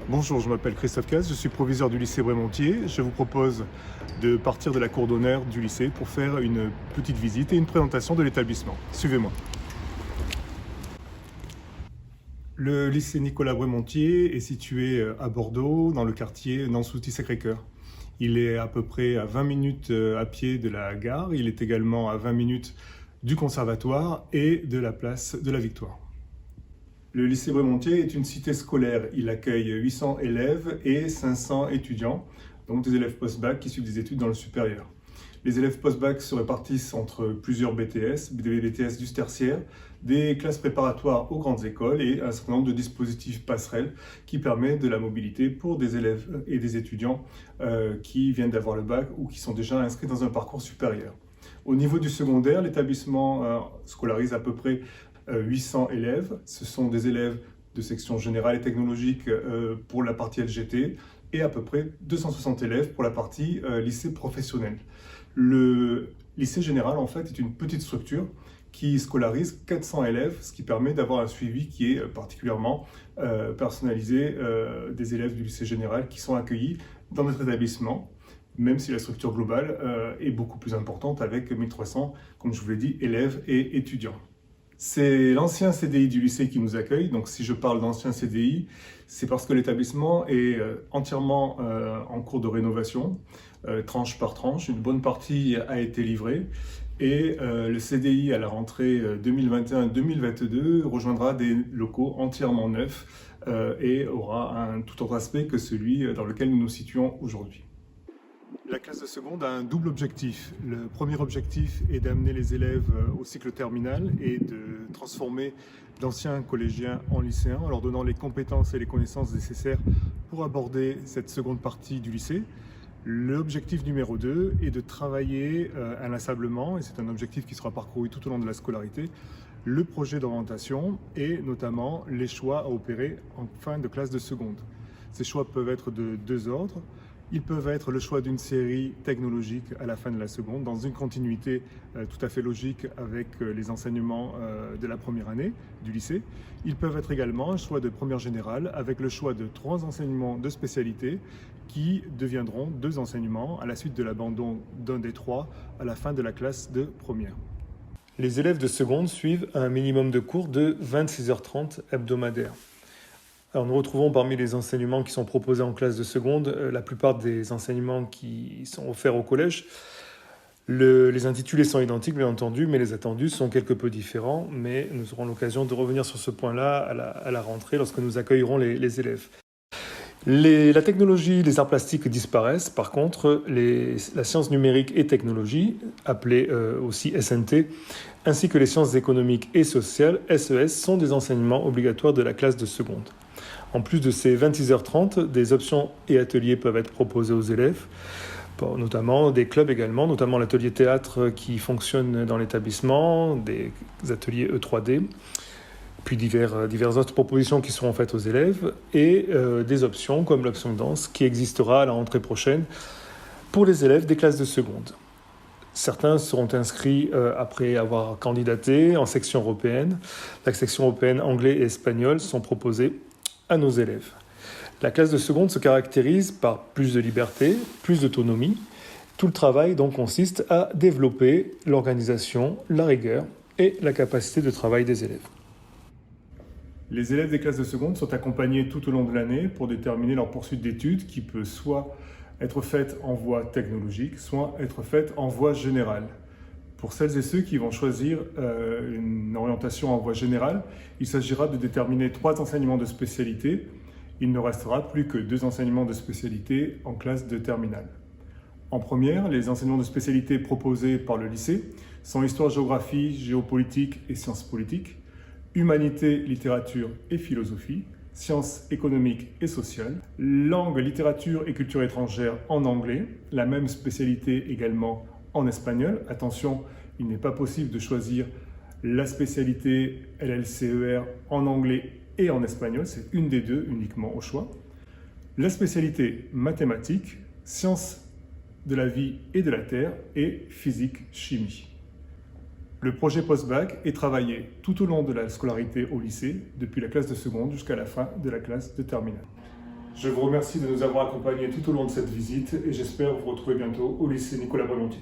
Bonjour, je m'appelle Christophe Casse, je suis proviseur du lycée Brémontier. Je vous propose de partir de la cour d'honneur du lycée pour faire une petite visite et une présentation de l'établissement. Suivez-moi. Le lycée Nicolas Brémontier est situé à Bordeaux, dans le quartier Nansouty-Sacré-Cœur. Il est à peu près à 20 minutes à pied de la gare. Il est également à 20 minutes du conservatoire et de la place de la Victoire. Le lycée Brémontier est une cité scolaire. Il accueille 800 élèves et 500 étudiants, donc des élèves post-bac qui suivent des études dans le supérieur. Les élèves post-bac se répartissent entre plusieurs BTS, des BTS du tertiaire, des classes préparatoires aux grandes écoles et un certain nombre de dispositifs passerelles qui permettent de la mobilité pour des élèves et des étudiants qui viennent d'avoir le bac ou qui sont déjà inscrits dans un parcours supérieur. Au niveau du secondaire, l'établissement scolarise à peu près 800 élèves. Ce sont des élèves de section générale et technologique pour la partie LGT et à peu près 260 élèves pour la partie lycée professionnel. Le lycée général, en fait, est une petite structure qui scolarise 400 élèves, ce qui permet d'avoir un suivi qui est particulièrement personnalisé des élèves du lycée général qui sont accueillis dans notre établissement, même si la structure globale est beaucoup plus importante avec 1300, comme je vous l'ai dit, élèves et étudiants. C'est l'ancien CDI du lycée qui nous accueille, donc si je parle d'ancien CDI, c'est parce que l'établissement est entièrement en cours de rénovation, tranche par tranche. Une bonne partie a été livrée et le CDI à la rentrée 2021-2022 rejoindra des locaux entièrement neufs et aura un tout autre aspect que celui dans lequel nous nous situons aujourd'hui. La classe de seconde a un double objectif. Le premier objectif est d'amener les élèves au cycle terminal et de transformer d'anciens collégiens en lycéens en leur donnant les compétences et les connaissances nécessaires pour aborder cette seconde partie du lycée. L'objectif numéro 2 est de travailler inlassablement, et c'est un objectif qui sera parcouru tout au long de la scolarité, le projet d'orientation et notamment les choix à opérer en fin de classe de seconde. Ces choix peuvent être de deux ordres. Ils peuvent être le choix d'une série technologique à la fin de la seconde, dans une continuité tout à fait logique avec les enseignements de la première année du lycée. Ils peuvent être également un choix de première générale avec le choix de 3 enseignements de spécialité qui deviendront 2 enseignements à la suite de l'abandon d'un des 3 à la fin de la classe de première. Les élèves de seconde suivent un minimum de cours de 26h30 hebdomadaires. Alors nous retrouvons parmi les enseignements qui sont proposés en classe de seconde la plupart des enseignements qui sont offerts au collège. Les intitulés sont identiques bien entendu, mais les attendus sont quelque peu différents. Mais nous aurons l'occasion de revenir sur ce point-là à la rentrée lorsque nous accueillerons les élèves. La technologie, les arts plastiques disparaissent. Par contre, la science numérique et technologie, appelée aussi SNT, ainsi que les sciences économiques et sociales, SES, sont des enseignements obligatoires de la classe de seconde. En plus de ces 26h30, des options et ateliers peuvent être proposés aux élèves, notamment des clubs également, notamment l'atelier théâtre qui fonctionne dans l'établissement, des ateliers E3D, puis diverses autres propositions qui seront faites aux élèves, et des options comme l'option danse qui existera à la rentrée prochaine pour les élèves des classes de seconde. Certains seront inscrits après avoir candidaté en section européenne. La section européenne anglais et espagnol sont proposées à nos élèves. La classe de seconde se caractérise par plus de liberté, plus d'autonomie. Tout le travail donc consiste à développer l'organisation, la rigueur et la capacité de travail des élèves. Les élèves des classes de seconde sont accompagnés tout au long de l'année pour déterminer leur poursuite d'études qui peut soit être faite en voie technologique, soit être faite en voie générale. Pour celles et ceux qui vont choisir une orientation en voie générale, il s'agira de déterminer 3 enseignements de spécialité. Il ne restera plus que 2 enseignements de spécialité en classe de terminale. En première, les enseignements de spécialité proposés par le lycée sont histoire, géographie, géopolitique et sciences politiques, humanité, littérature et philosophie, sciences économiques et sociales, langue, littérature et culture étrangère en anglais, la même spécialité également en espagnol. Attention, il n'est pas possible de choisir la spécialité LLCER en anglais et en espagnol, c'est une des deux uniquement au choix. La spécialité mathématiques, sciences de la vie et de la terre et physique-chimie. Le projet post-bac est travaillé tout au long de la scolarité au lycée, depuis la classe de seconde jusqu'à la fin de la classe de terminale. Je vous remercie de nous avoir accompagnés tout au long de cette visite et j'espère vous retrouver bientôt au lycée Nicolas Brémontier.